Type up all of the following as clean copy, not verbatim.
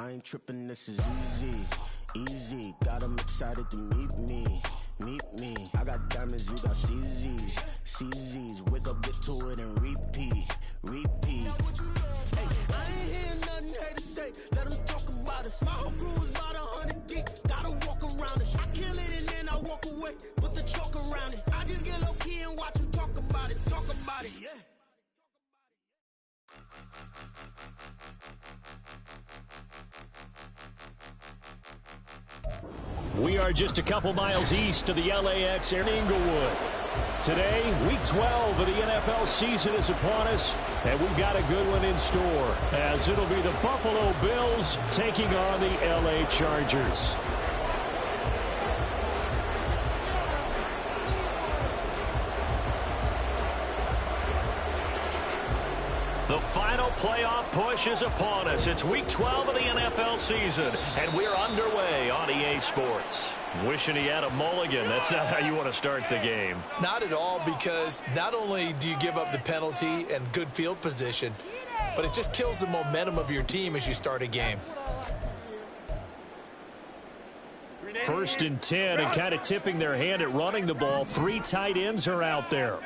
I ain't tripping, this is easy, easy. Got 'em excited to meet me, meet me. I got diamonds, you got CZs, CZs. Wake up, get to it, and repeat, repeat. Hey, I ain't hearing nothing haters say. Let them talk about it. My whole crew is about 100 deep. Gotta walk around it. I kill it and then I walk away with the chalk around it. I just get low key and watch them talk about it, yeah. We are just a couple miles east of the LAX in Inglewood. Today, week 12 of the NFL season is upon us, and we've got a good one in store, as it'll be the Buffalo Bills taking on the LA Chargers. The final playoff push is upon us. It's week 12 of the NFL season, and we're underway on EA Sports. Wishing he had a mulligan. That's not how you want to start the game. Not at all, because not only do you give up the penalty and good field position, but it just kills the momentum of your team as you start a game. 1st and 10, and kind of tipping their hand at running the ball. 3 tight ends are out there.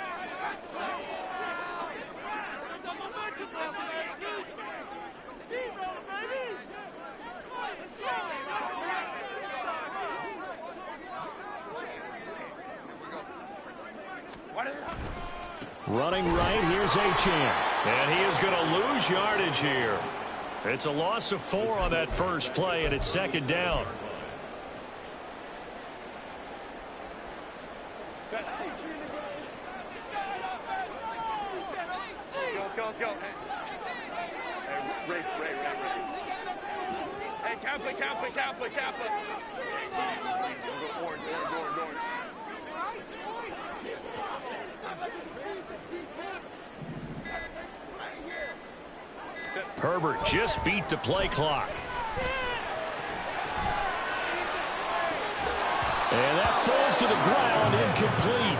Running right, here's Achane. And he is going to lose yardage here. It's a loss of 4 on that first play, and it's 2nd down. Let's go. Hey, Ray. Hey, Kappa. Go orange. Herbert just beat the play clock. And that falls to the ground, incomplete.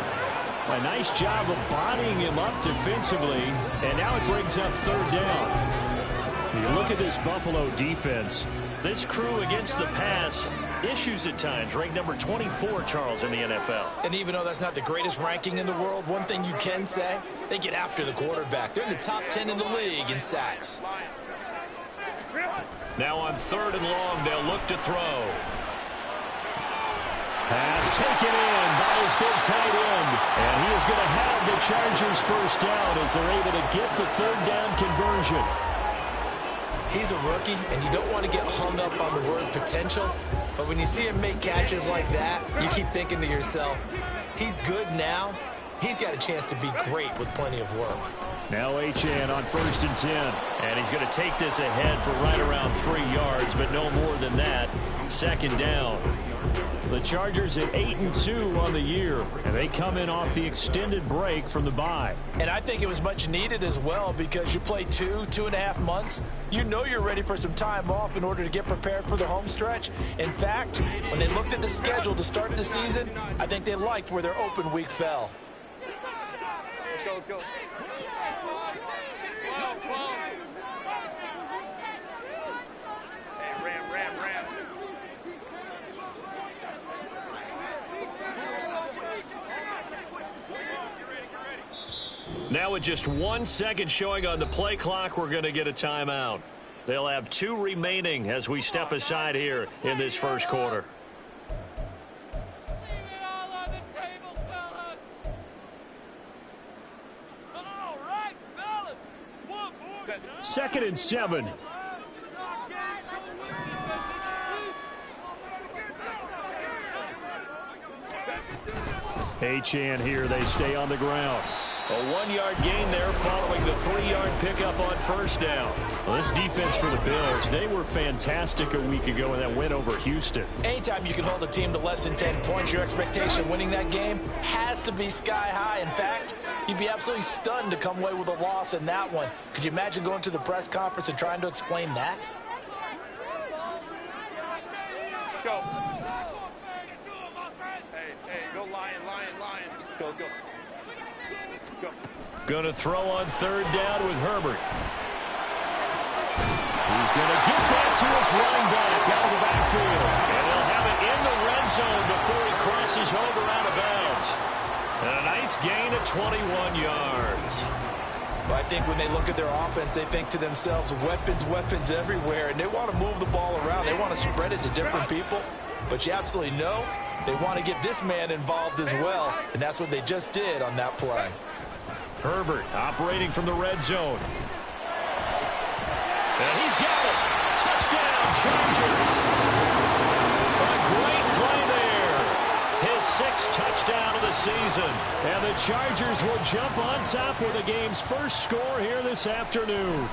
A nice job of bodying him up defensively, and now it brings up 3rd down. You look at this Buffalo defense. This crew against the pass, issues at times, ranked number 24, Charles, in the NFL. And even though that's not the greatest ranking in the world, one thing you can say, they get after the quarterback. They're in the top 10 in the league in sacks. Now on 3rd and long, they'll look to throw. Pass taken in by his big tight end. And he is going to have the Chargers 1st down as they're able to get the 3rd down conversion. He's a rookie, and you don't want to get hung up on the word potential. But when you see him make catches like that, you keep thinking to yourself, he's good now. He's got a chance to be great with plenty of work. Now Achane on 1st and 10. And he's going to take this ahead for right around 3 yards, but no more than that. 2nd down. The Chargers at 8-2 on the year, and they come in off the extended break from the bye. And I think it was much needed as well, because you play 2.5 months. You know you're ready for some time off in order to get prepared for the home stretch. In fact, when they looked at the schedule to start the season, I think they liked where their open week fell. Let's go. Hey, Ram. Now with just 1 second showing on the play clock, we're going to get a timeout. They'll have 2 remaining as we step aside here in this first quarter. 2nd and 7. Achane here, they stay on the ground. A 1-yard gain there following the 3-yard pickup on 1st down. Well, this defense for the Bills, they were fantastic a week ago in that win over Houston. Anytime you can hold a team to less than 10 points, your expectation of winning that game has to be sky high. In fact, you'd be absolutely stunned to come away with a loss in that one. Could you imagine going to the press conference and trying to explain that? Go. Hey, go Lion. Go. Going to throw on 3rd down with Herbert. He's going to get that to his running back out of the backfield. And they'll have it in the red zone before he crosses over out of bounds. And a nice gain of 21 yards. But I think when they look at their offense, they think to themselves, weapons, weapons everywhere. And they want to move the ball around. They want to spread it to different people. But you absolutely know they want to get this man involved as well. And that's what they just did on that play. Herbert operating from the red zone. And he's got it. Touchdown, Chargers. A great play there. His 6th touchdown of the season. And the Chargers will jump on top with the game's first score here this afternoon.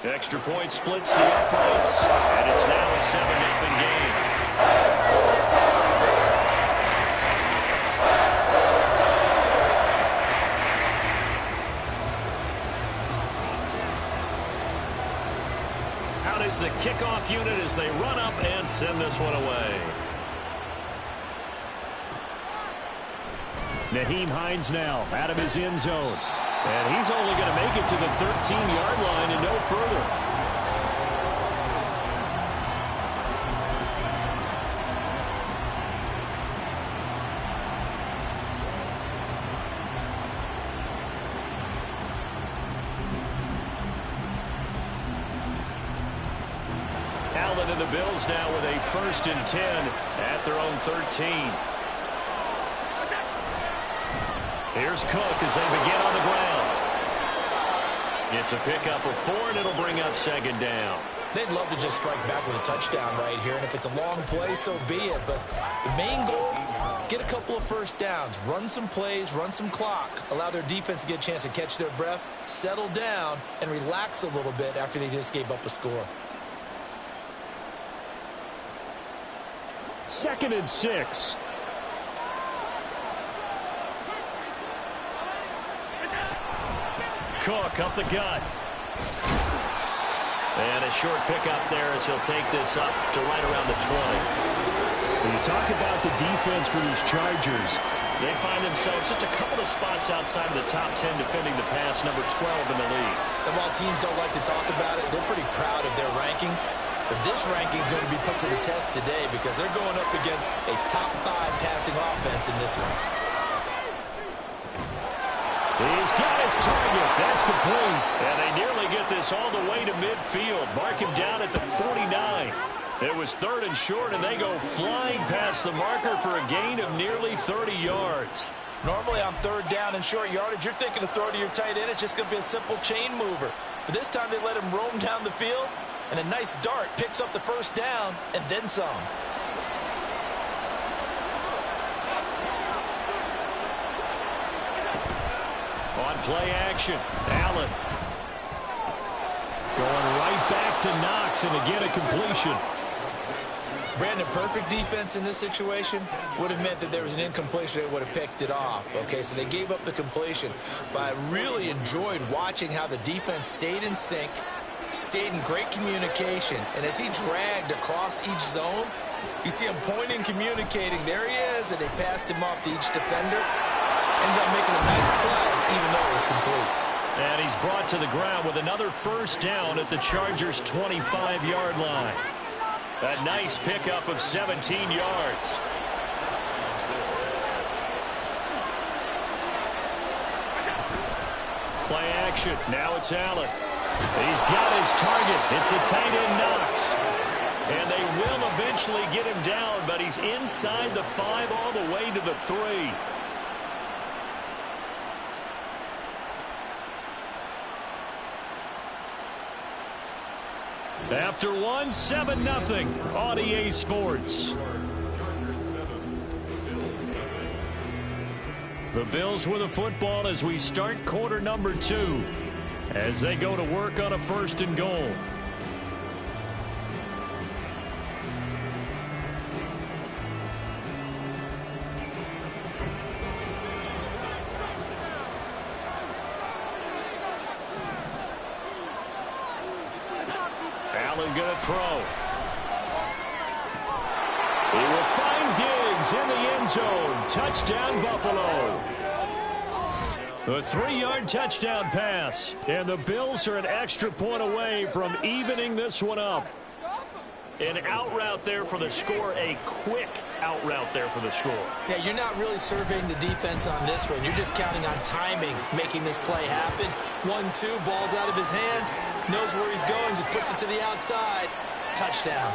Extra point splits the uprights. And it's now a 7-0 game. Is the kickoff unit as they run up and send this one away. Nyheim Hines now out of his end zone. And he's only going to make it to the 13-yard line and no further. And the Bills now with a 1st and 10 at their own 13. Here's Cook as they begin on the ground. It's a pickup of 4, and it'll bring up 2nd down. They'd love to just strike back with a touchdown right here, and if it's a long play, so be it. But the main goal, get a couple of 1st downs, run some plays, run some clock, allow their defense to get a chance to catch their breath, settle down, and relax a little bit after they just gave up a score. 2nd and 6. Cook up the gut. And a short pickup there as he'll take this up to right around the 20. When you talk about the defense for these Chargers, they find themselves just a couple of spots outside of the top 10 defending the pass, number 12 in the league. And while teams don't like to talk about it, they're pretty proud of their rankings. But this ranking is going to be put to the test today because they're going up against a top 5 passing offense in this one. He's got his target. That's complete. And they nearly get this all the way to midfield. Mark him down at the 49. It was 3rd and short, and they go flying past the marker for a gain of nearly 30 yards. Normally on 3rd down and short yardage, you're thinking of throwing to your tight end. It's just going to be a simple chain mover. But this time they let him roam down the field. And a nice dart picks up the 1st down and then some. On play action, Allen. Going right back to Knox, and again a completion. Brandon, perfect defense in this situation would have meant that there was an incompletion. They would have picked it off. Okay, so they gave up the completion. But I really enjoyed watching how the defense stayed in sync, stayed in great communication, and as he dragged across each zone, you see him pointing, communicating. There he is, and they passed him off to each defender. Ended up making a nice play, even though it was complete. And he's brought to the ground with another 1st down at the Chargers' 25-yard line. A nice pickup of 17 yards. Play action. Now it's Allen. He's got his target. It's the tight end Knox. And they will eventually get him down, but he's inside the 5 all the way to the 3. After 1, 7-0 on EA Sports. The Bills with the football as we start quarter number 2. As they go to work on a 1st and goal. Allen going to throw. He will find Diggs in the end zone. Touchdown, Buffalo. A 3-yard touchdown pass. And the Bills are an extra point away from evening this one up. An out route there for the score. A quick out route there for the score. Yeah, you're not really surveying the defense on this one. You're just counting on timing, making this play happen. 1-2, ball's out of his hands. Knows where he's going, just puts it to the outside. Touchdown.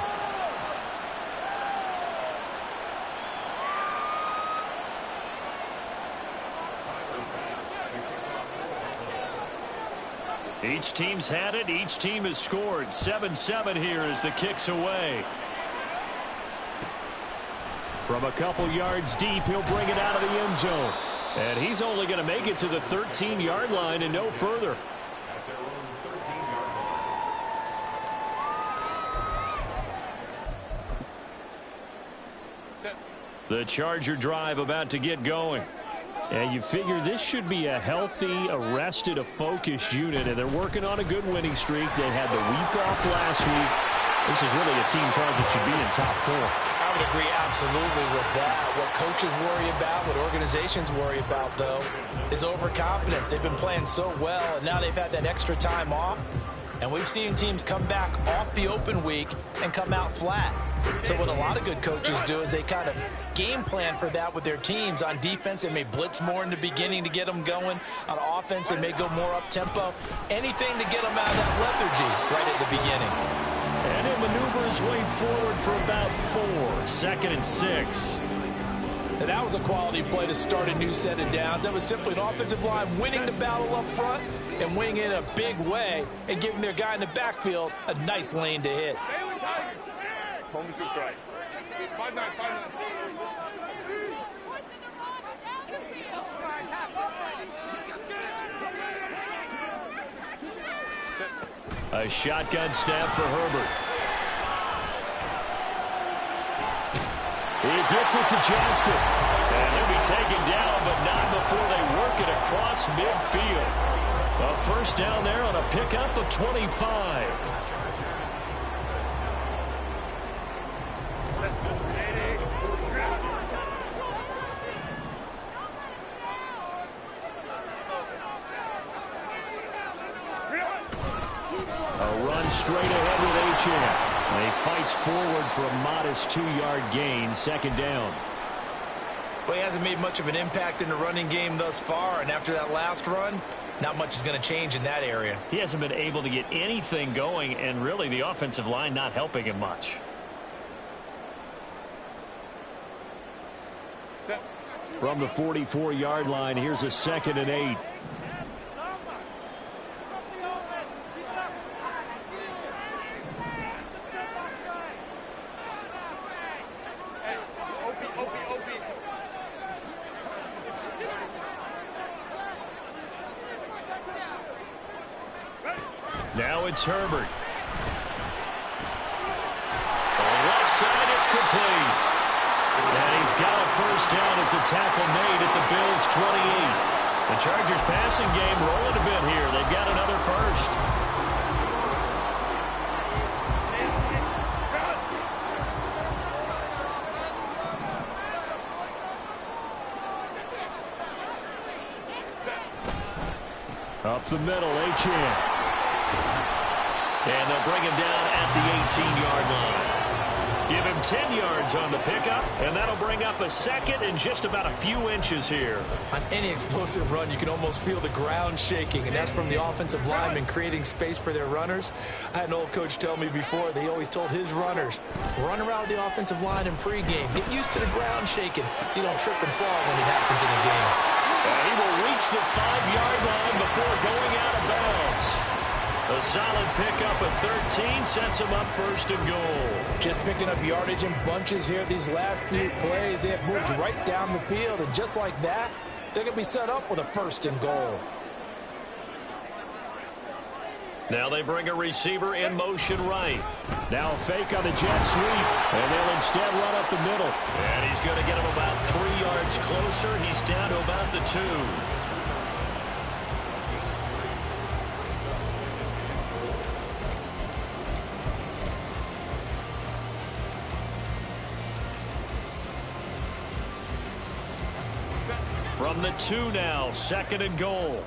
Each team's had it. Each team has scored. 7-7 here as the kick's away. From a couple yards deep, he'll bring it out of the end zone. And he's only going to make it to the 13-yard line and no further. The Charger drive about to get going. And you figure this should be a healthy, a focused unit, and they're working on a good winning streak. They had the week off last week. This is really a team charge that should be in top 4. I would agree absolutely with that. What coaches worry about, what organizations worry about, though, is overconfidence. They've been playing so well, and now they've had that extra time off. And we've seen teams come back off the open week and come out flat. So what a lot of good coaches do is they kind of game plan for that with their teams. On defense, they may blitz more in the beginning to get them going. On offense, they may go more up-tempo. Anything to get them out of that lethargy right at the beginning. And he'll maneuver his way forward for about 4. 2nd and 6. And that was a quality play to start a new set of downs. That was simply an offensive line winning the battle up front and winning in a big way and giving their guy in the backfield a nice lane to hit. Home to right. 5-9, 5-9. A shotgun snap for Herbert. He gets it to Johnston. And he'll be taken down, but not before they work it across midfield. A first down there on a pickup of 25. A run straight ahead with Achane. And he fights forward for a modest 2-yard gain. 2nd down. Well, he hasn't made much of an impact in the running game thus far, and after that last run, not much is going to change in that area. He hasn't been able to get anything going, and really the offensive line not helping him much. From the 44-yard line, here's a 2nd and 8. Now it's Herbert. To the left side, it's complete. And he's got a first down as a tackle made at the Bills' 28. The Chargers passing game rolling a bit here. They've got another first. Up the middle, Achane. And they'll bring him down at the 18-yard line. Give him 10 yards on the pickup, and that'll bring up a second and just about a few inches here. On any explosive run, you can almost feel the ground shaking, and that's from the offensive linemen creating space for their runners. I had an old coach tell me before, they always told his runners, run around the offensive line in pregame. Get used to the ground shaking so you don't trip and fall when it happens in the game. He will reach the 5-yard line before going out of bounds. A solid pickup of 13 sets him up 1st and goal. Just picking up yardage in bunches here these last few plays. They have moved right down the field, and just like that, they're going to be set up with a 1st and goal. Now they bring a receiver in motion right. Now a fake on the jet sweep, and they'll instead run up the middle. And he's going to get him about 3 yards closer. He's down to about the 2. From From the 2 now, 2nd and goal.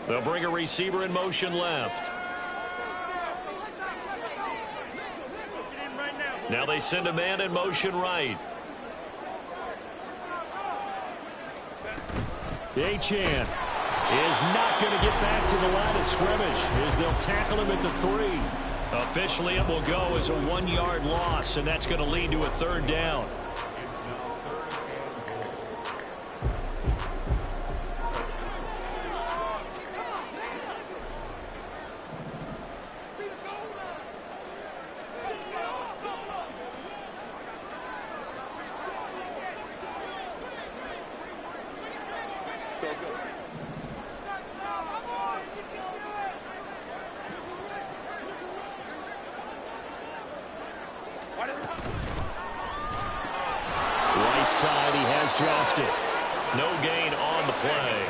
They'll bring a receiver in motion left. Now they send a man in motion right. Achan is not going to get back to the line of scrimmage as they'll tackle him at the 3. Officially, it will go as a 1-yard loss, and that's going to lead to a 3rd down. Right side, he has Johnston. No gain on the play.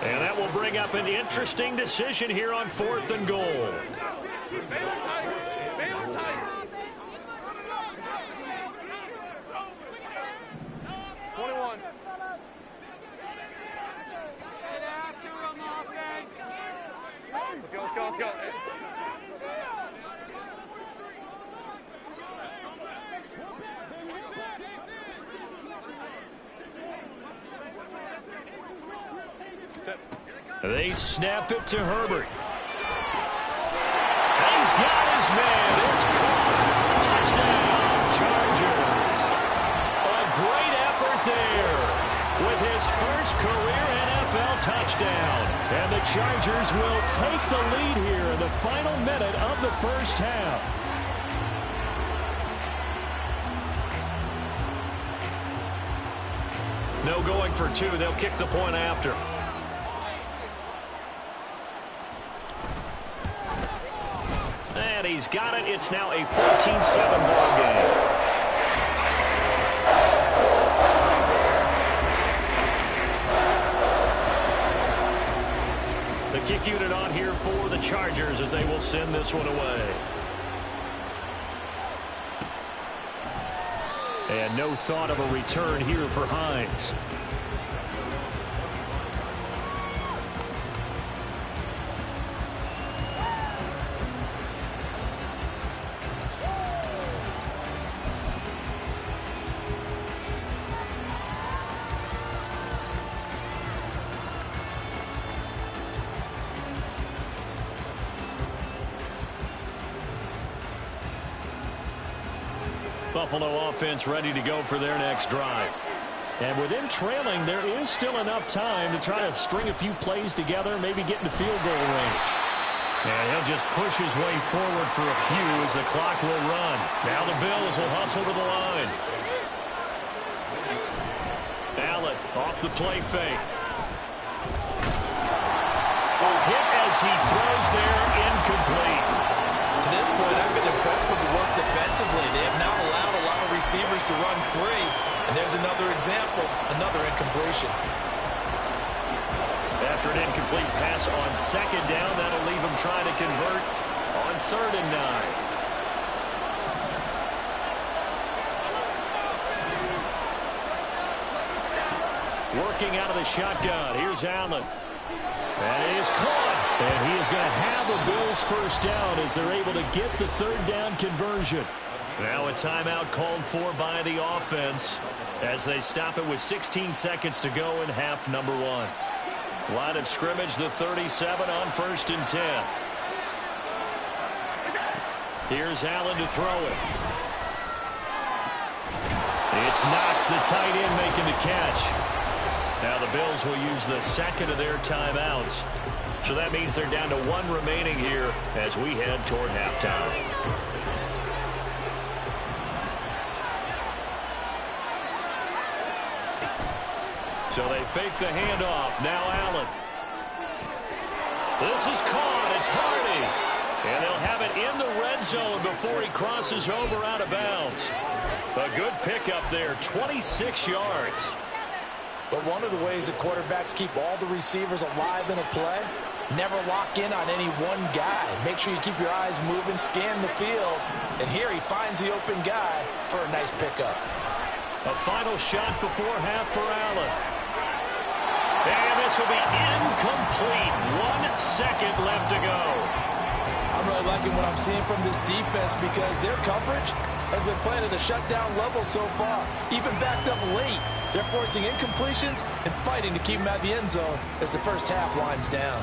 And that will bring up an interesting decision here on 4th and goal. Let's go. They snap it to Herbert. He's got his man. It's caught. Touchdown, Chargers. A great effort there with his first career NFL touchdown. And the Chargers will take the lead here in the final minute of the first half. No going for 2. They'll kick the point after. And he's got it. It's now a 14-7 ball game. The kick unit on here for the Chargers as they will send this one away. And no thought of a return here for Hines. Buffalo offense ready to go for their next drive. And with them trailing, there is still enough time to try to string a few plays together, maybe get into field goal range. And he'll just push his way forward for a few as the clock will run. Now the Bills will hustle to the line. Allen off the play fake. Hit as he throws there, incomplete. To this point, I've been impressed with the work defensively. They have not allowed a lot of receivers to run free. And there's another example, another incompletion. After an incomplete pass on 2nd down, that'll leave him trying to convert on 3rd and 9. Working out of the shotgun. Here's Allen. And he is caught. And he is going to have a Bills first down as they're able to get the 3rd down conversion. Now a timeout called for by the offense as they stop it with 16 seconds to go in half number 1. Line of scrimmage, the 37 on 1st and 10. Here's Allen to throw it. It's Knox, the tight end, making the catch. Now the Bills will use the 2nd of their timeouts. So that means they're down to 1 remaining here as we head toward halftime. So they fake the handoff. Now Allen. This is caught. It's Hardy. And they'll have it in the red zone before he crosses over out of bounds. A good pickup there, 26 yards. But one of the ways that quarterbacks keep all the receivers alive in a play, never lock in on any one guy. Make sure you keep your eyes moving, scan the field. And here he finds the open guy for a nice pickup. A final shot before half for Allen. And this will be incomplete. 1 second left to go. I'm really liking what I'm seeing from this defense because their coverage has been playing at a shutdown level so far. Even backed up late, they're forcing incompletions and fighting to keep them out of the end zone as the first half winds down.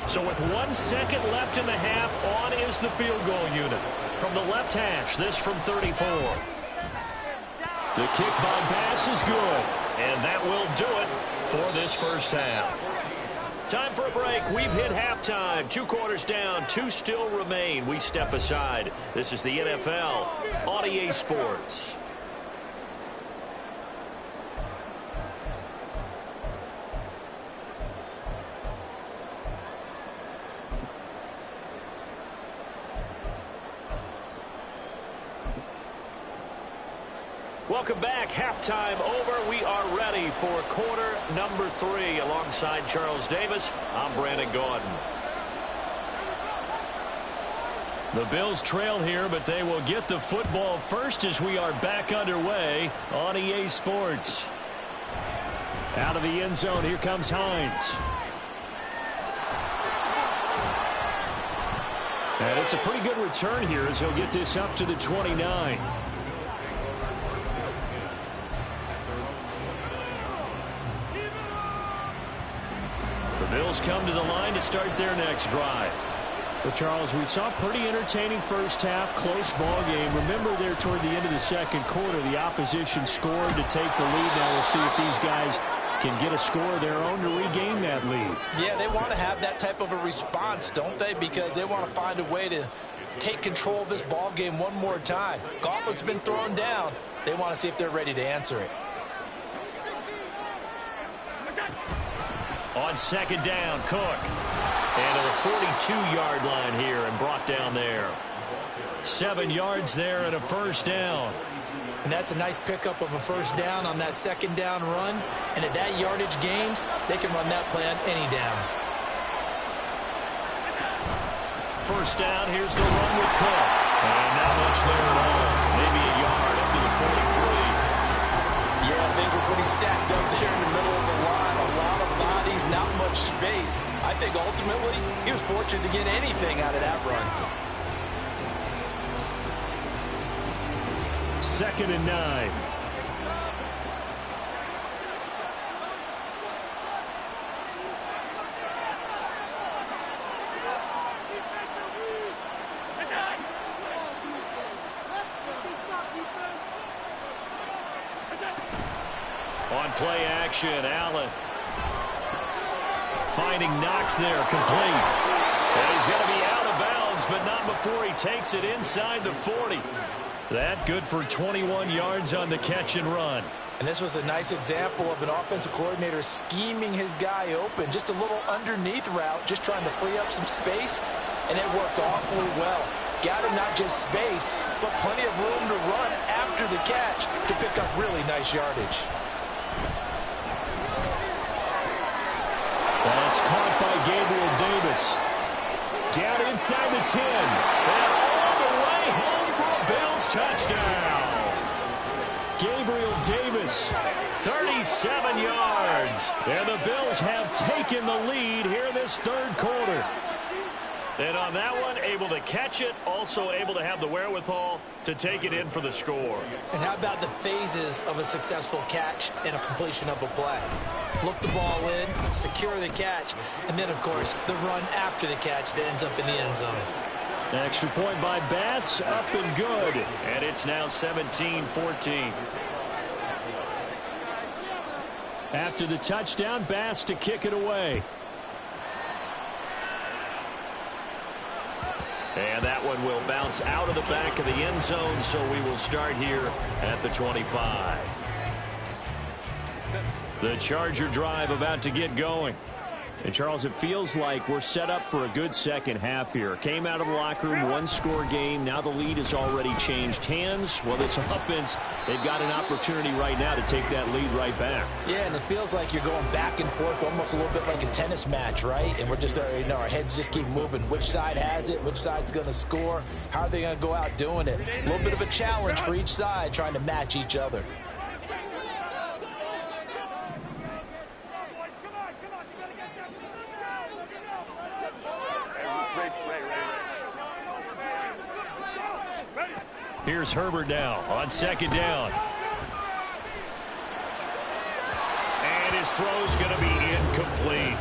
So with 1 second left in the half, on is the field goal unit. From the left hash, this from 34. The kick by Bass is good, and that will do it for this first half. Time for a break. We've hit halftime. 2 quarters down. 2 still remain. We step aside. This is the NFL on EA Sports. Welcome back. Halftime over. We are ready for quarter number 3. Alongside Charles Davis, I'm Brandon Gotw. The Bills trail here, but they will get the football first as we are back underway on EA Sports. Out of the end zone, here comes Hines. And it's a pretty good return here as he'll get this up to the 29. Bills come to the line to start their next drive. Well, Charles, we saw a pretty entertaining first half, close ball game. Remember there toward the end of the second quarter, the opposition scored to take the lead. Now we'll see if these guys can get a score of their own to regain that lead. Yeah, they want to have that type of a response, don't they? Because they want to find a way to take control of this ball game one more time. Gauntlet's been thrown down. They want to see if they're ready to answer it. On second down, Cook. And to the 42-yard line here and brought down there. 7 yards there and a first down. And that's a nice pickup of a first down on that second down run. And at that yardage gained, they can run that play on any down. First down, here's the run with Cook. And not much there at all. Maybe a yard up to the 43. Yeah, things were pretty stacked up there in the middle of the line. A lot of bodies, not much space. I think ultimately he was fortunate to get anything out of that run. 2nd and 9. On play action, Allen. Finding Knox there, complete. And he's going to be out of bounds, but not before he takes it inside the 40. That good for 21 yards on the catch and run. And this was a nice example of an offensive coordinator scheming his guy open. Just a little underneath route, just trying to free up some space, and it worked awfully well. Got him not just space, but plenty of room to run after the catch to pick up really nice yardage. That's caught by Gabriel Davis. Down inside the 10. And all the way home for a Bills touchdown. Gabriel Davis, 37 yards. And the Bills have taken the lead here in this third quarter. And on that one, able to catch it, also able to have the wherewithal to take it in for the score. And how about the phases of a successful catch and a completion of a play? Look the ball in, secure the catch, and then, of course, the run after the catch that ends up in the end zone. Extra point by Bass, up and good. And it's now 17-14. After the touchdown, Bass to kick it away. And that one will bounce out of the back of the end zone, so we will start here at the 25. The Charger drive about to get going. And, Charles, it feels like we're set up for a good second half here. Came out of the locker room, one-score game. Now the lead has already changed hands. Well, this offense, they've got an opportunity right now to take that lead right back. Yeah, and it feels like you're going back and forth almost a little bit like a tennis match, right? And we're just, our heads just keep moving. Which side has it? Which side's going to score? How are they going to go out doing it? A little bit of a challenge for each side trying to match each other. Here's Herbert now on second down. And his throw's going to be incomplete.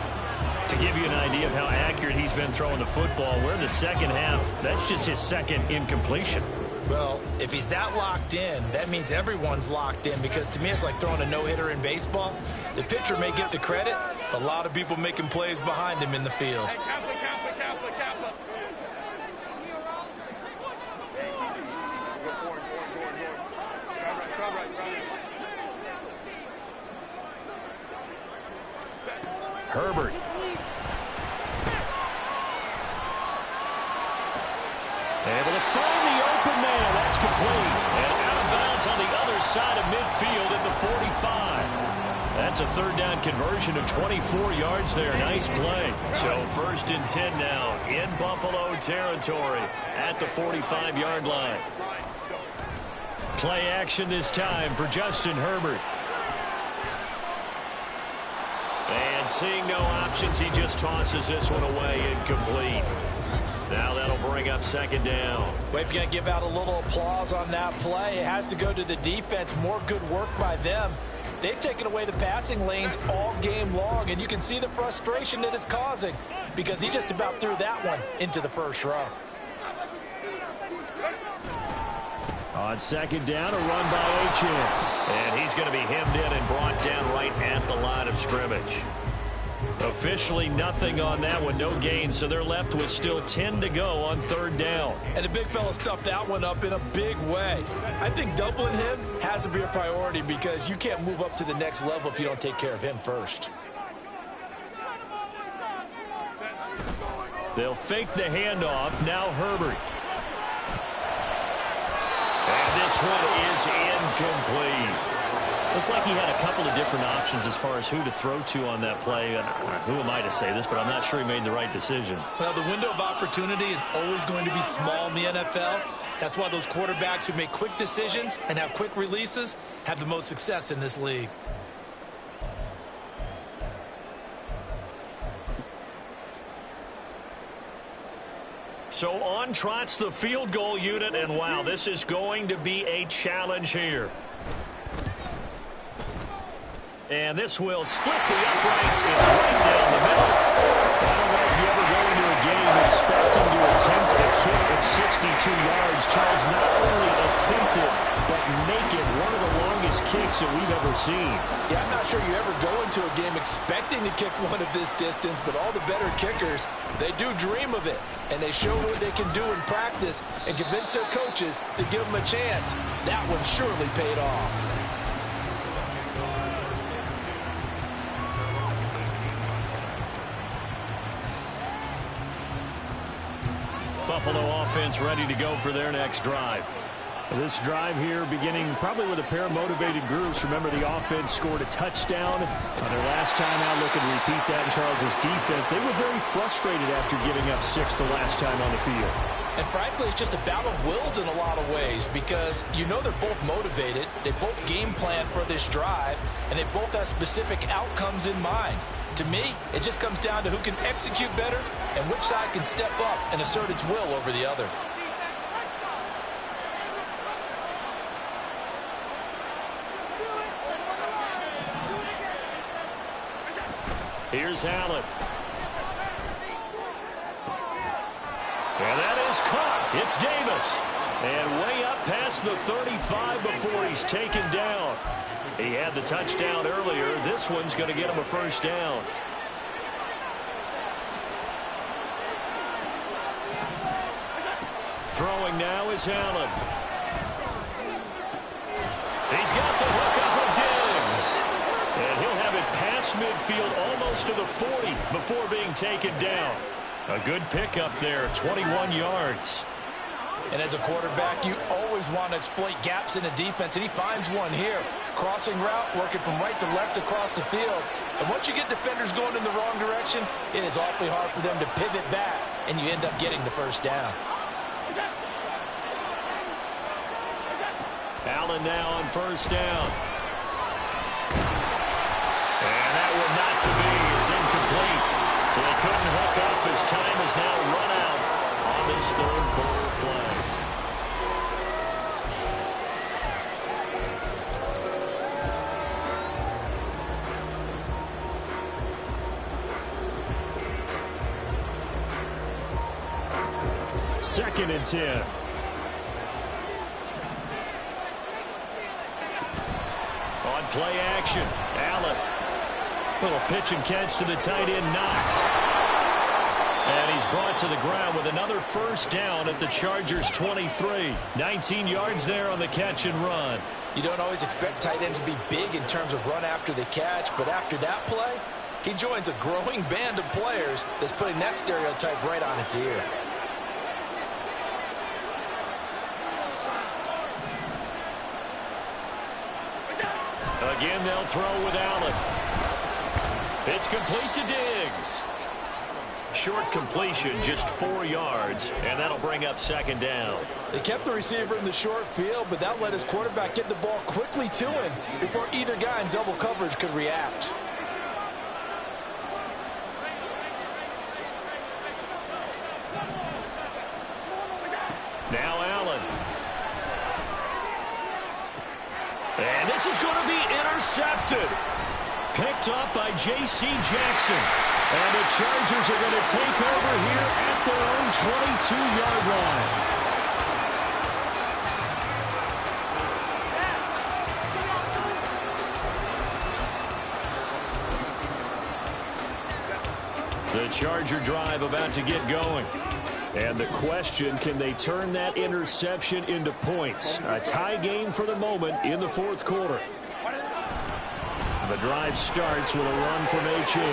To give you an idea of how accurate he's been throwing the football, we're in the second half. That's just his second incompletion. Well, if he's that locked in, that means everyone's locked in, because to me it's like throwing a no-hitter in baseball. The pitcher may get the credit, but a lot of people making plays behind him in the field. Herbert. Able to find the open man. That's complete. And out of bounds on the other side of midfield at the 45. That's a third down conversion of 24 yards there. Nice play. So 1st and 10 now in Buffalo territory at the 45-yard line. Play action this time for Justin Herbert. And seeing no options, he just tosses this one away, incomplete. Now that'll bring up second down. Well, if you're going to give out a little applause on that play, it has to go to the defense. More good work by them. They've taken away the passing lanes all game long, and you can see the frustration that it's causing, because he just about threw that one into the first row. On second down, a run by H.M. And he's going to be hemmed in and brought down right at the line of scrimmage. Officially nothing on that one, no gain, so they're left with still 10 to go on third down. And the big fella stuffed that one up in a big way. I think doubling him has to be a priority, because you can't move up to the next level if you don't take care of him first. They'll fake the handoff. Now Herbert. And this one is incomplete. Looked like he had a couple of different options as far as who to throw to on that play. Who am I to say this, but I'm not sure he made the right decision. Well, the window of opportunity is always going to be small in the NFL. That's why those quarterbacks who make quick decisions and have quick releases have the most success in this league. So on trots the field goal unit, and wow, this is going to be a challenge here. And this will split the uprights. It's right down the middle. I don't know if you ever go into a game expecting to attempt a kick of 62 yards. Charles, not only attempt it, but make it one of the longest kicks that we've ever seen. Yeah, I'm not sure you ever go into a game expecting to kick one of this distance, but all the better kickers, they do dream of it. And they show what they can do in practice and convince their coaches to give them a chance. That one surely paid off. Buffalo offense ready to go for their next drive. This drive here beginning probably with a pair of motivated groups. Remember, the offense scored a touchdown on their last time out. Looking to repeat that in Charles's defense. They were very frustrated after giving up 6 the last time on the field. And frankly, it's just a battle of wills in a lot of ways, because you know they're both motivated. They both game plan for this drive, and they both have specific outcomes in mind. To me, it just comes down to who can execute better and which side can step up and assert its will over the other. Here's Allen. And that is caught. It's Davis. And way up past the 35 before he's taken down. He had the touchdown earlier. This one's going to get him a first down. Throwing now is Allen. He's got the hook up with Diggs. midfield almost to the 40 before being taken down. A good pickup there, 21 yards. And as a quarterback, you always want to exploit gaps in the defense, and he finds one here. Crossing route, working from right to left across the field. And once you get defenders going in the wrong direction, it is awfully hard for them to pivot back, and you end up getting the first down. Allen now on first down. And that one not to be. It's incomplete. So they couldn't hook up as time is now run out on this third quarter play. Second and 10. On play action, Allen. Little pitch and catch to the tight end, Knox. And he's brought to the ground with another first down at the Chargers' 23. 19 yards there on the catch and run. You don't always expect tight ends to be big in terms of run after the catch, but after that play, he joins a growing band of players that's putting that stereotype right on its ear. Again, they'll throw with Allen. It's complete to Diggs. Short completion, just 4 yards, and that'll bring up second down. They kept the receiver in the short field, but that let his quarterback get the ball quickly to him before either guy in double coverage could react. Now Allen. And this is going to be intercepted. Picked up by J.C. Jackson. And the Chargers are going to take over here at their own 22-yard line. The Charger drive about to get going. And the question, can they turn that interception into points? A tie game for the moment in the fourth quarter. The drive starts with a run from Achane.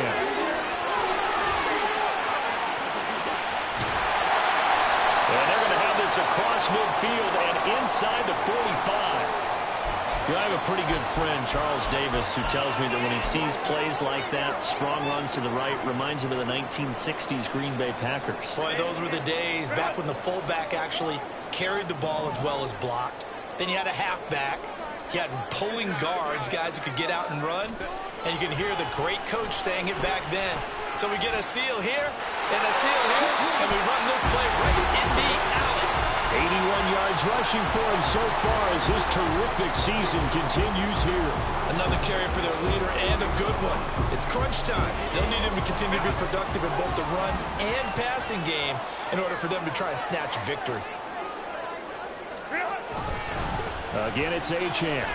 And they're going to have this across midfield and inside the 45. You know, I have a pretty good friend, Charles Davis, who tells me that when he sees plays like that, strong runs to the right, reminds him of the 1960s Green Bay Packers. Boy, those were the days back when the fullback actually carried the ball as well as blocked. Then you had a halfback. You had pulling guards, guys who could get out and run. And you can hear the great coach saying it back then. So we get a seal here and a seal here, and we run this play right in the alley. 81 yards rushing for him so far as his terrific season continues here. Another carry for their leader and a good one. It's crunch time. They'll need him to continue to be productive in both the run and passing game in order for them to try and snatch victory. Again, it's Achane.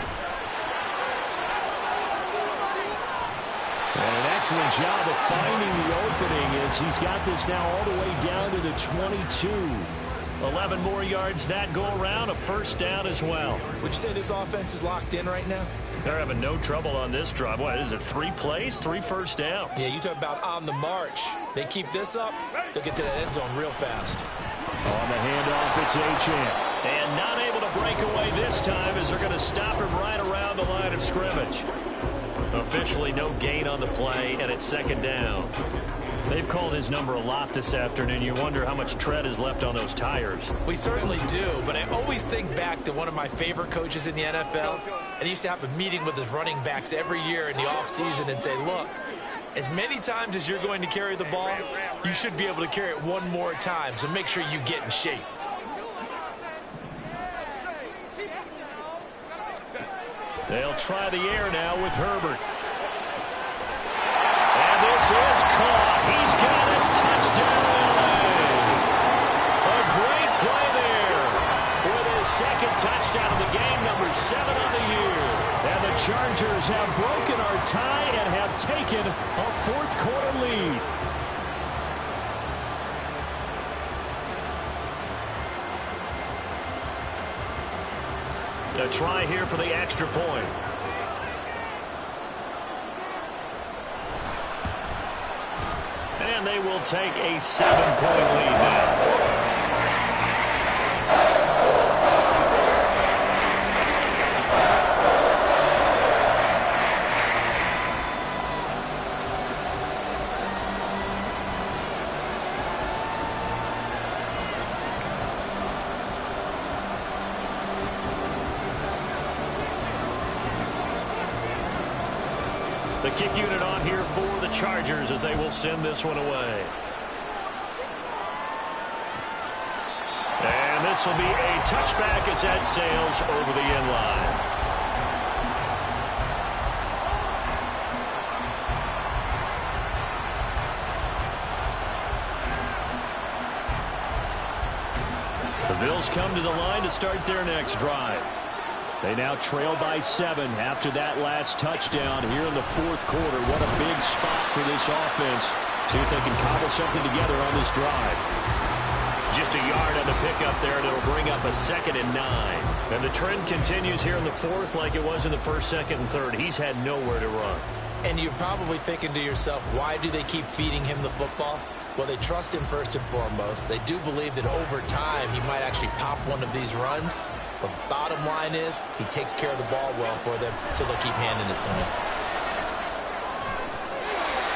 And an excellent job of finding the opening as he's got this now all the way down to the 22. 11 more yards that go around, a first down as well. Would you say this offense is locked in right now? They're having no trouble on this drive. What is it, 3 plays, 3 first downs? Yeah, you talk about on the march. They keep this up, they'll get to that end zone real fast. On the handoff, it's Achane. And not able to break away this time as they're going to stop him right around the line of scrimmage. Officially no gain on the play, and it's second down. They've called his number a lot this afternoon. You wonder how much tread is left on those tires. We certainly do, but I always think back to one of my favorite coaches in the NFL, and he used to have a meeting with his running backs every year in the offseason and say, look, as many times as you're going to carry the ball, you should be able to carry it one more time, so make sure you get in shape. They'll try the air now with Herbert. And this is caught. He's got it. Touchdown, LA. A great play there with his second touchdown of the game, number 7 on the year. And the Chargers have broken our tie and have taken a fourth quarter lead. A try here for the extra point. and they will take a 7-point lead now. The kick unit on here for the Chargers as they will send this one away. And this will be a touchback as that sails over the end line. The Bills come to the line to start their next drive. They now trail by 7 after that last touchdown here in the fourth quarter. What a big spot for this offense. See if they can cobble something together on this drive. Just a yard on the pickup there, and it'll bring up a 2nd and 9. And the trend continues here in the fourth like it was in the first, second, and third. He's had nowhere to run. And you're probably thinking to yourself, why do they keep feeding him the football? Well, they trust him first and foremost. They do believe that over time he might actually pop one of these runs. But bottom line is, he takes care of the ball well for them, so they'll keep handing it to him.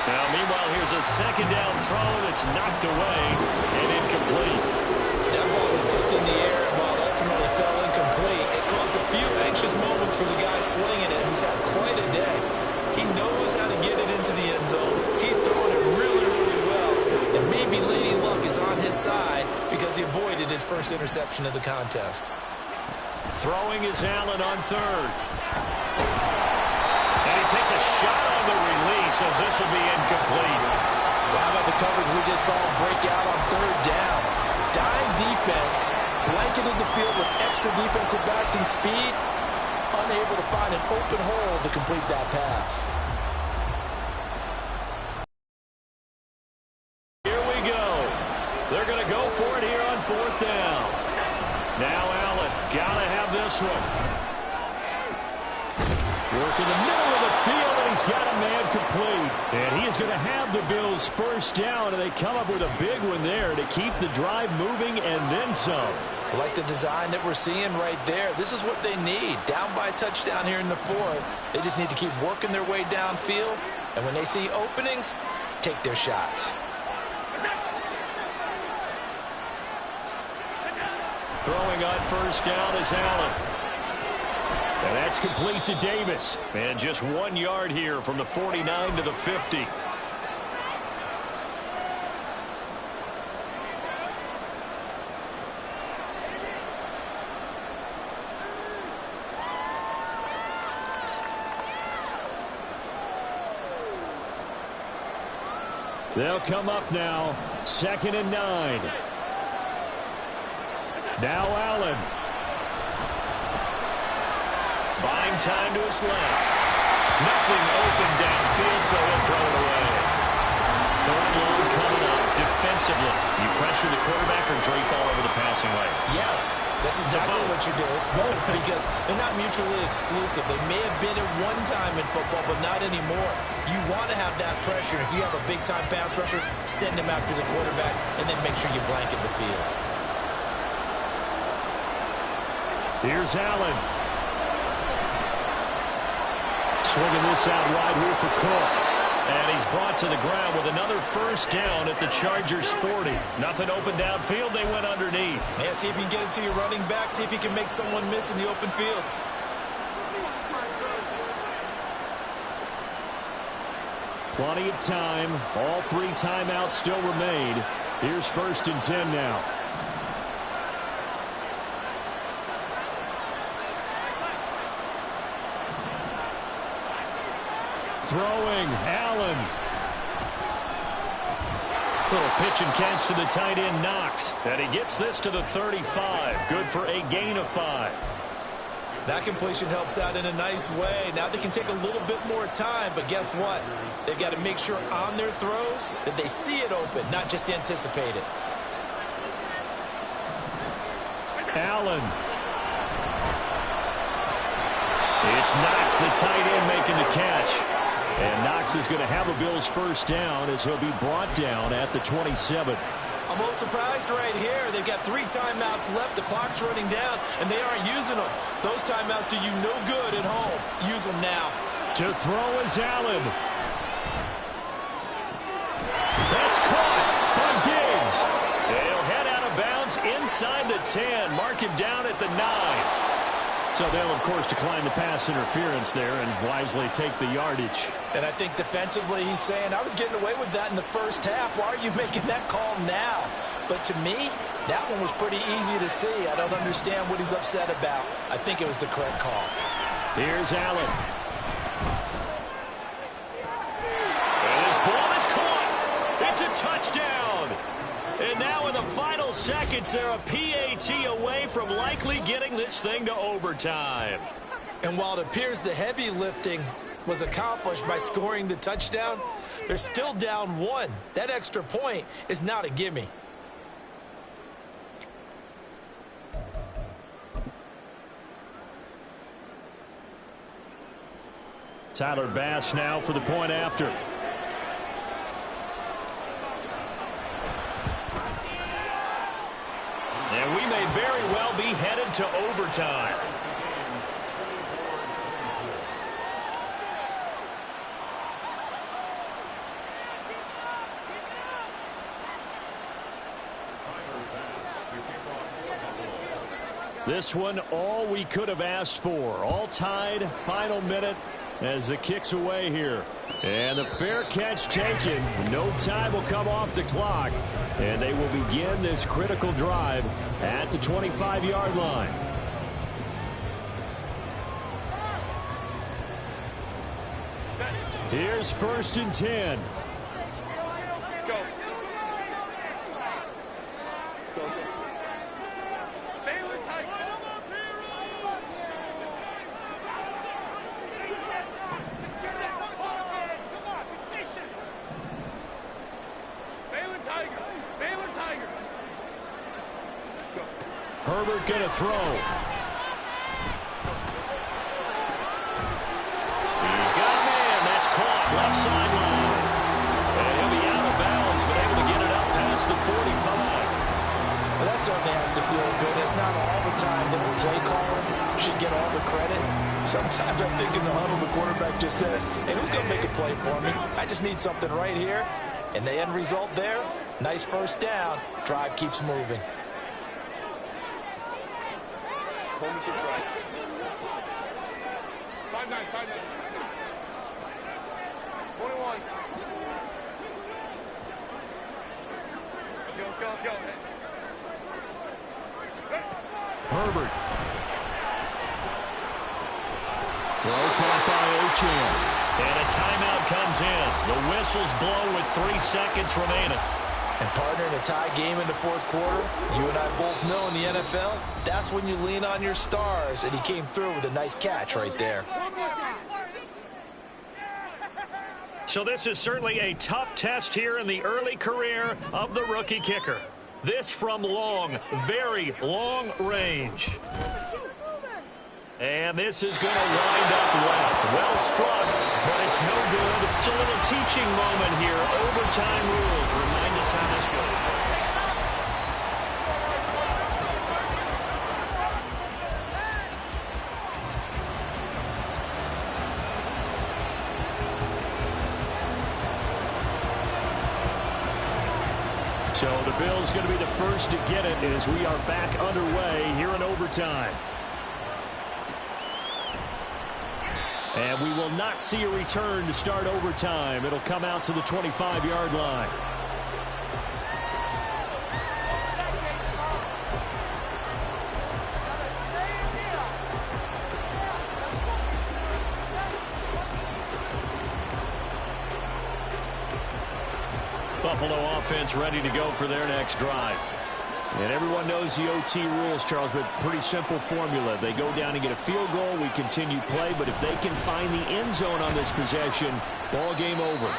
Now, meanwhile, here's a 2nd down throw that's knocked away and incomplete. That ball was tipped in the air, and while it ultimately fell incomplete, it caused a few anxious moments for the guy slinging it. He's had quite a day. He knows how to get it into the end zone. He's throwing it really, really well. And maybe Lady Luck is on his side because he avoided his first interception of the contest. Throwing is Allen on 3rd. And he takes a shot on the release as this will be incomplete. Well, how about the coverage we just saw break out on 3rd down? Dime defense, blanketed the field with extra defensive backs and speed, unable to find an open hole to complete that pass. Here we go. They're going to go for it here on 4th down. Now Allen, gotta have this one. Work in the middle of the field, and he's got a man complete. And he is going to have the Bills' first down, and they come up with a big one there to keep the drive moving and then some. I like the design that we're seeing right there. This is what they need. Down by a touchdown here in the fourth. They just need to keep working their way downfield, and when they see openings, take their shots. Throwing on 1st down is Allen. And that's complete to Davis. And just 1 yard here from the 49 to the 50. They'll come up now. 2nd and 9. Now Allen. Buying time to his left. Nothing open downfield, so he'll throw it away. 3rd and long coming up. Defensively, you pressure the quarterback or drape all over the passing lane? Yes, that's exactly what you do. It's both because they're not mutually exclusive. They may have been at one time in football, but not anymore. You want to have that pressure. If you have a big-time pass rusher, send him after the quarterback, and then make sure you blanket the field. Here's Allen. Swinging this out wide here for Cook. And he's brought to the ground with another first down at the Chargers' 40. Nothing open downfield. They went underneath. Yeah, see if you can get it to your running back. See if you can make someone miss in the open field. Plenty of time. All 3 timeouts still remain. Here's 1st and 10 now. Throwing, Allen. Little pitch and catch to the tight end, Knox. And he gets this to the 35. Good for a gain of 5. That completion helps out in a nice way. Now they can take a little bit more time, but guess what? They've got to make sure on their throws that they see it open, not just anticipate it. Allen. It's Knox, the tight end, making the catch. And Knox is going to have a Bills first down as he'll be brought down at the 27. I'm a little surprised right here. They've got 3 timeouts left. The clock's running down, and they aren't using them. Those timeouts do you no good at home. Use them now. To throw is Allen. That's caught by Diggs. And he'll head out of bounds inside the 10. Mark him down at the 9. So they'll, of course, decline the pass interference there and wisely take the yardage. And I think defensively he's saying, I was getting away with that in the first half. Why are you making that call now? But to me, that one was pretty easy to see. I don't understand what he's upset about. I think it was the correct call. Here's Allen. And his ball is caught. It's a touchdown. And now in the final seconds, they're a PAT away from likely getting this thing to overtime. And while it appears the heavy lifting was accomplished by scoring the touchdown, they're still down 1. That extra point is not a gimme. Tyler Bass now for the point after. And we may very well be headed to overtime. This one, all we could have asked for. All tied, final minute as the kick's away here. And the fair catch taken. No time will come off the clock. And they will begin this critical drive at the 25-yard line. Here's 1st and 10. Go. Herbert gonna throw. He's got a man. That's caught. Left sideline. And he'll be out of bounds, but able to get it up past the 45. Well, that certainly has to feel good. It's not all the time that the play caller should get all the credit. Sometimes I think in the huddle the quarterback just says, hey, who's going to make a play for me? I just need something right here. And the end result there, nice first down. Drive keeps moving. Home to right. 5-9, 5-9. 21. Let's go, let's go. Herbert. Throw caught by Ochan. And a timeout comes in. The whistles blow with 3 seconds remaining. And partner, in a tie game in the 4th quarter, you and I both know in the NFL, that's when you lean on your stars. And he came through with a nice catch right there. So this is certainly a tough test here in the early career of the rookie kicker. This from long, very long range. And this is going to wind up left. Well struck, but it's no good. It's a little teaching moment here. Overtime rules remind us how this goes. So the Bills going to be the first to get it as we are back underway here in overtime. And we will not see a return to start overtime. It'll come out to the 25-yard line. Buffalo offense ready to go for their next drive. And everyone knows the OT rules, Charles, but pretty simple formula. They go down and get a field goal, we continue play, but if they can find the end zone on this possession, ball game over.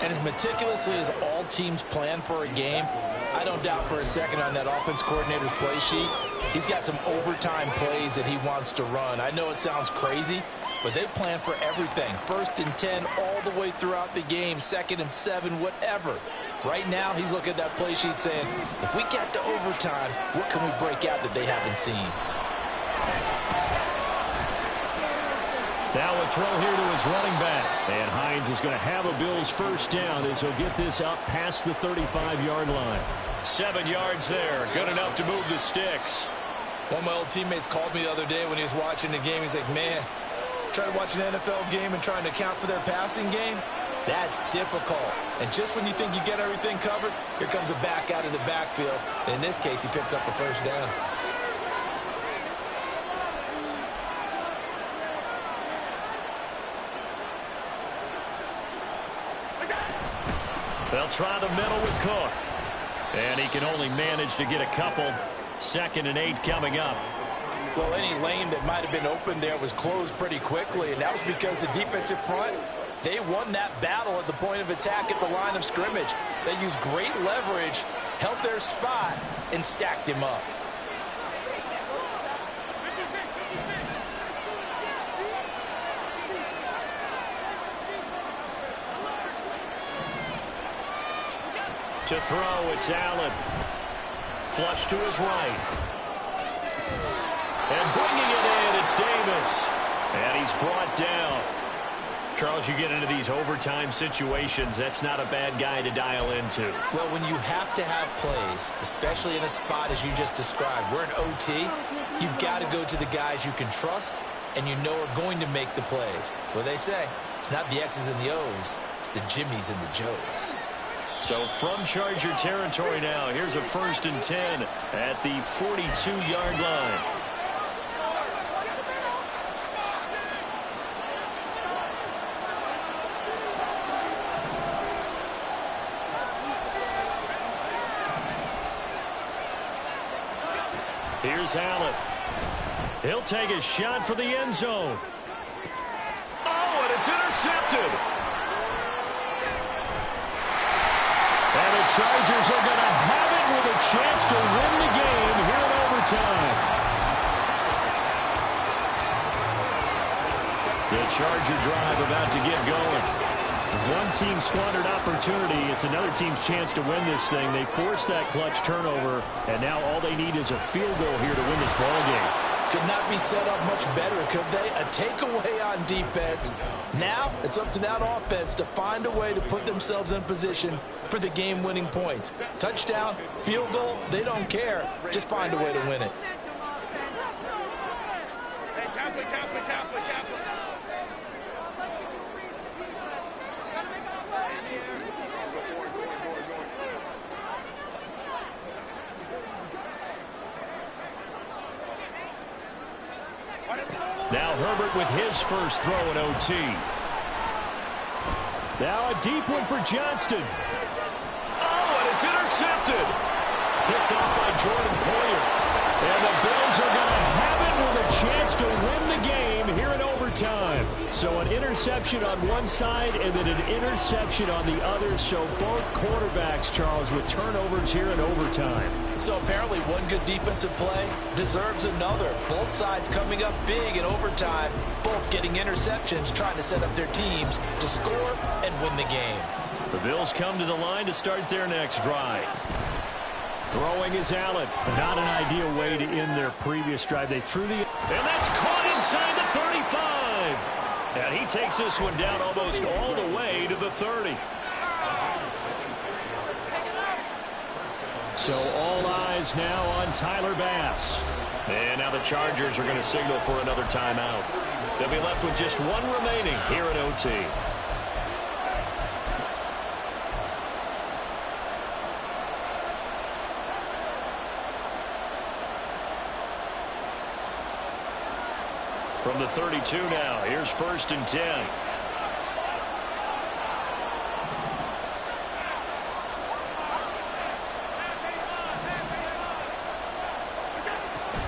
And as meticulously as all teams plan for a game, I don't doubt for a second on that offense coordinator's play sheet, he's got some overtime plays that he wants to run. I know it sounds crazy, but they plan for everything. 1st and 10 all the way throughout the game, 2nd and 7, whatever. Right now, he's looking at that play sheet saying, if we get to overtime, what can we break out that they haven't seen? Now a throw here to his running back. And Hines is going to have a Bills first down as he'll get this up past the 35-yard line. 7 yards there. Good enough to move the sticks. One of my old teammates called me the other day when he was watching the game. He's like, man, trying to watch an NFL game and trying to account for their passing game? That's difficult. And just when you think you get everything covered, here comes a back out of the backfield. And in this case, he picks up a first down. They'll try the middle with Cook. And he can only manage to get a couple. 2nd and 8 coming up. Well, any lane that might have been open there was closed pretty quickly, and that was because the defensive front, they won that battle at the point of attack at the line of scrimmage. They used great leverage, held their spot, and stacked him up. To throw, it's Allen. Flush to his right. And bringing it in, it's Davis. And he's brought down. Charles, you get into these overtime situations, that's not a bad guy to dial into. Well, when you have to have plays, especially in a spot as you just described, we're in OT, you've got to go to the guys you can trust and you know are going to make the plays. Well, they say, it's not the X's and the O's, it's the Jimmies and the Joes. So from Charger territory now, here's a 1st and 10 at the 42-yard line. Here's Allen. He'll take a shot for the end zone. Oh, and it's intercepted. And the Chargers are going to have it with a chance to win the game here in overtime. The Charger drive about to get going. One team squandered opportunity. It's another team's chance to win this thing. They forced that clutch turnover, and now all they need is a field goal here to win this ball game. Could not be set up much better, could they? A takeaway on defense. Now it's up to that offense to find a way to put themselves in position for the game-winning points. Touchdown, field goal, they don't care. Just find a way to win it. Now Herbert with his first throw in OT. Now a deep one for Johnston. Oh, and it's intercepted. Picked off by Jordan Poyer. And the Bills are going to have it with a chance to win the game here in overtime. So an interception on one side and then an interception on the other. So both quarterbacks, Charles, with turnovers here in overtime. So apparently one good defensive play deserves another. Both sides coming up big in overtime, both getting interceptions, trying to set up their teams to score and win the game. The Bills come to the line to start their next drive. Throwing is Allen. Not an ideal way to end their previous drive. They threw the... And that's caught inside the 35. And he takes this one down almost all the way to the 30. So all eyes now on Tyler Bass. And now the Chargers are going to signal for another timeout. They'll be left with just one remaining here at OT. From the 32 now, here's 1st and 10.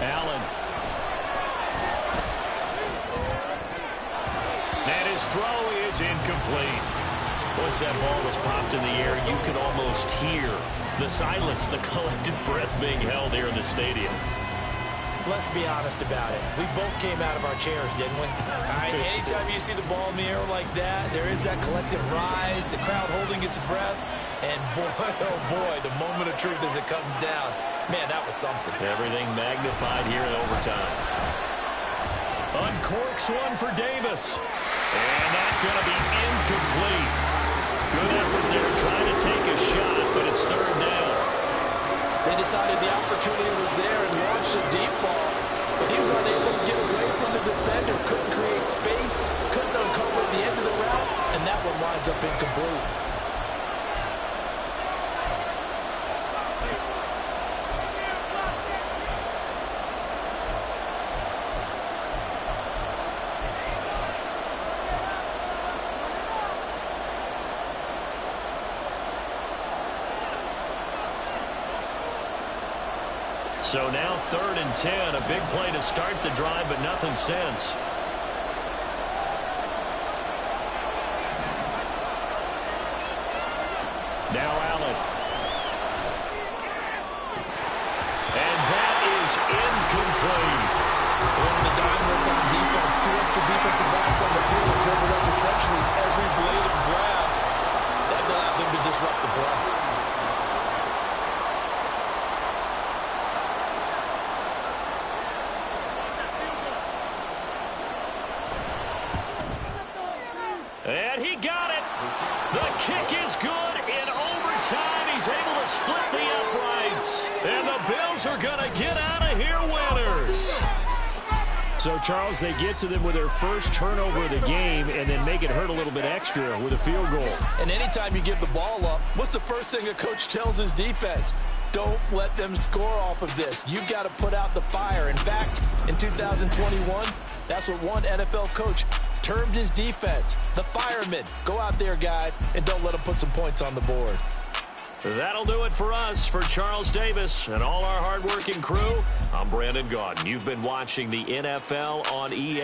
Allen. And his throw is incomplete. Once that ball was popped in the air, you could almost hear the silence, the collective breath being held here in the stadium. Let's be honest about it. We both came out of our chairs, didn't we? All right, anytime you see the ball in the air like that, there is that collective rise, the crowd holding its breath, and boy, oh boy, the moment of truth as it comes down. Man, that was something. Everything magnified here in overtime. Uncorks one for Davis. And that's going to be incomplete. Good effort there trying to take a shot, but it's third down. They decided the opportunity was there and launched a deep ball, but he was unable to get away from the defender, couldn't create space, couldn't uncover the end of the route, and that one winds up incomplete. So now 3rd and 10, a big play to start the drive, but nothing since. Now Allen. And that is incomplete. Over the dime work on defense, 2 extra defensive backs on the field, covered up essentially every blade of grass. That allowed them to disrupt the play. And he got it. The kick is good in overtime. He's able to split the uprights. And the Bills are going to get out of here winners. So, Charles, they get to them with their first turnover of the game and then make it hurt a little bit extra with a field goal. And anytime you give the ball up, what's the first thing a coach tells his defense? Don't let them score off of this. You've got to put out the fire. In fact, in 2021, that's what one NFL coach termed his defense, the firemen. Go out there, guys, and don't let them put some points on the board. That'll do it for us. For Charles Davis and all our hardworking crew, I'm Brandon Gotw. You've been watching the NFL on EA.